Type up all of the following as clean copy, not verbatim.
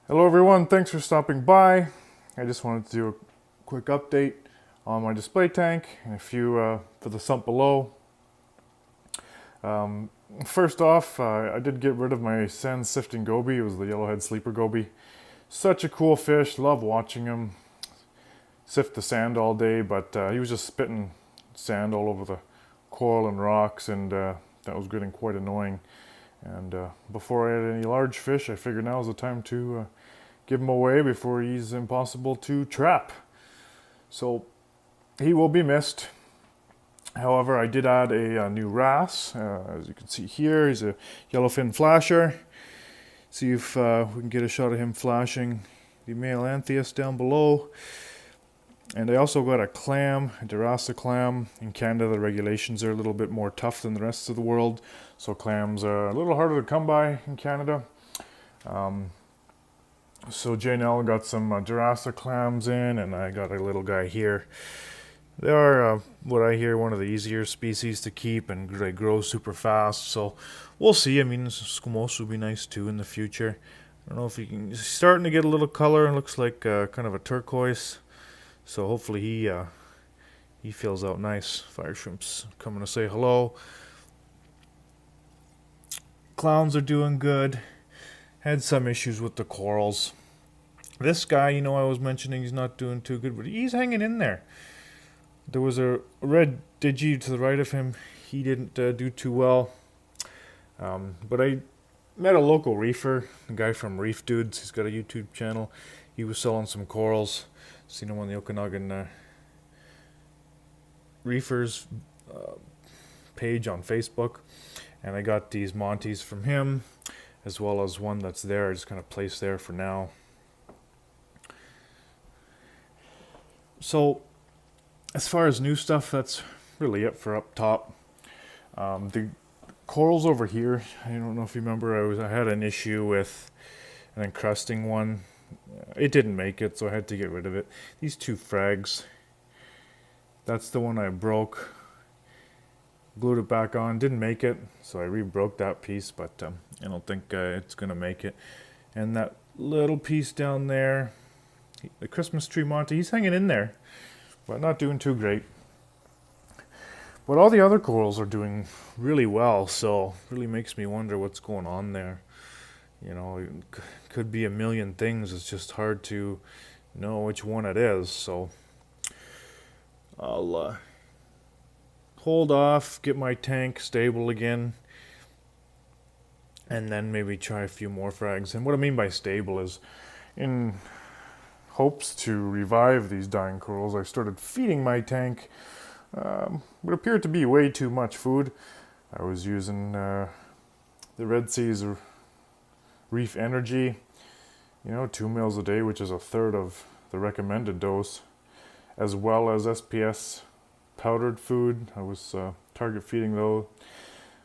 Hello everyone, thanks for stopping by. I just wanted to do a quick update on my display tank and a few for the sump below. First off, I did get rid of my sand sifting goby. It was the yellowhead sleeper goby. Such a cool fish, love watching him sift the sand all day, but he was just spitting sand all over the coral and rocks, and that was getting quite annoying. And before I had any large fish, I figured now is the time to give him away before he's impossible to trap. So he will be missed. However, I did add a new wrasse. As you can see here, he's a yellowfin flasher. See if we can get a shot of him flashing the male anthias down below. And I also got a clam, a Derasa clam. In Canada, the regulations are a little bit more tough than the rest of the world, so clams are a little harder to come by in Canada. So JNL got some Derasa clams in, and I got a little guy here. They are, what I hear, one of the easier species to keep, and they grow super fast, so we'll see. I mean, squamous would be nice too in the future. I don't know if he can, he's starting to get a little color, and looks like kind of a turquoise. So hopefully he fills out nice. Fire shrimp's coming to say hello. Clowns are doing good. Had some issues with the corals. This guy, I was mentioning he's not doing too good, but he's hanging in there. There was a red digi to the right of him. He didn't do too well. But I met a local reefer, a guy from Reef Dudes. He's got a YouTube channel. He was selling some corals. Seen him on the Okanagan Reefers page on Facebook. And I got these Monties from him, as well as one that's there. I just kind of placed there for now. So, as far as new stuff, that's really it for up top. The corals over here, I don't know if you remember, I had an issue with an encrusting one. It didn't make it, so I had to get rid of it. These two frags, that's the one I broke. Glued it back on, didn't make it, so I re-broke that piece, but I don't think it's going to make it. And that little piece down there, the Christmas tree Monty, he's hanging in there, but not doing too great. But all the other corals are doing really well, so it really makes me wonder what's going on there. It could be a million things. It's just hard to know which one it is. So I'll hold off, get my tank stable again, and then maybe try a few more frags. And what I mean by stable is, in hopes to revive these dying corals, I started feeding my tank what appeared to be way too much food. I was using the Red Sea's Reef Energy, 2 meals a day, which is a third of the recommended dose, as well as SPS powdered food. I was target feeding those.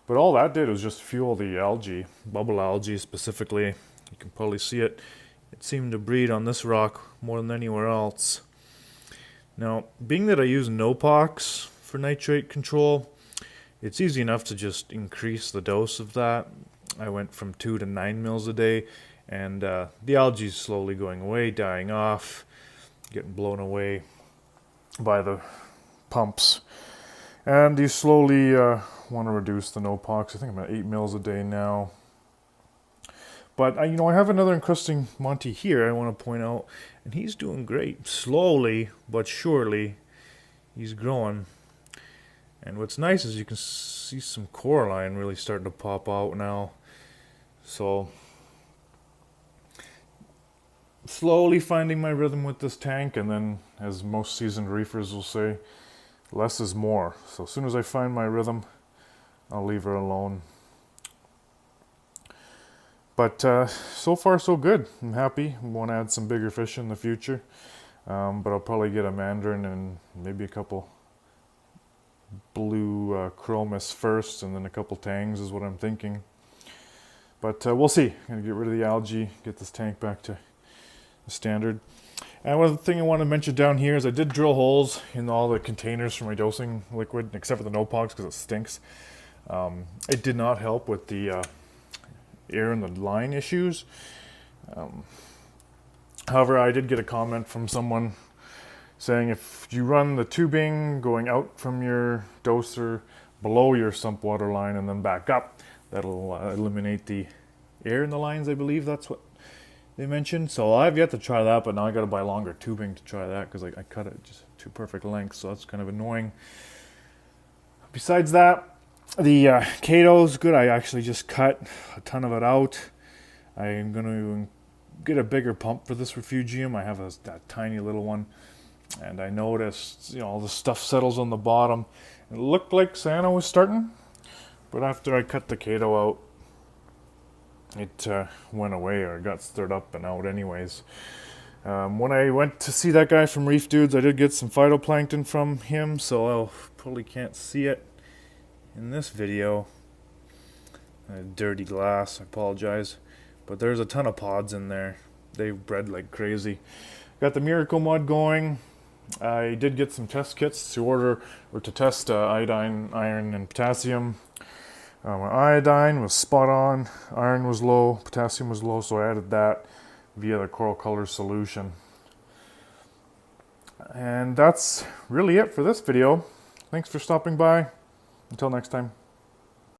But all that did was just fuel the algae, bubble algae specifically. You can probably see it. It seemed to breed on this rock more than anywhere else. Now, being that I use NoPox for nitrate control, it's easy enough to just increase the dose of that. I went from 2 to 9 mils a day, and the algae's slowly going away, dying off, getting blown away by the pumps. And you slowly want to reduce the NoPox. I think I'm at 8 mils a day now. But I have another encrusting Monty here I want to point out, and he's doing great. Slowly but surely, he's growing. And what's nice is you can see some coralline really starting to pop out now. So, slowly finding my rhythm with this tank, and then, as most seasoned reefers will say, less is more. So as soon as I find my rhythm, I'll leave her alone. But so far so good. I'm happy. I want to add some bigger fish in the future. But I'll probably get a mandarin and maybe a couple blue chromis first, and then a couple tangs is what I'm thinking. But we'll see. I'm going to get rid of the algae, get this tank back to the standard. And one thing I want to mention down here is I did drill holes in all the containers for my dosing liquid, except for the NoPox because it stinks. It did not help with the air in the line issues. However, I did get a comment from someone saying if you run the tubing going out from your doser below your sump water line and then back up, that'll eliminate the air in the lines. I believe that's what they mentioned. So I've yet to try that, but now I got to buy longer tubing to try that because I cut it just to perfect length, so that's kind of annoying. Besides that, the Cato's good. I actually just cut a ton of it out. I'm going to get a bigger pump for this refugium. I have that tiny little one, and I noticed, all the stuff settles on the bottom. It looked like Santa was starting, but after I cut the Cato out, it went away, or got stirred up and out anyways. When I went to see that guy from Reef Dudes, I did get some phytoplankton from him, so I probably can't see it in this video. Dirty glass, I apologize. But there's a ton of pods in there. They've bred like crazy. Got the Miracle Mud going. I did get some test kits to order, or to test iodine, iron, and potassium. My iodine was spot on, iron was low, potassium was low, so I added that via the Coral Color solution. And that's really it for this video. Thanks for stopping by. Until next time.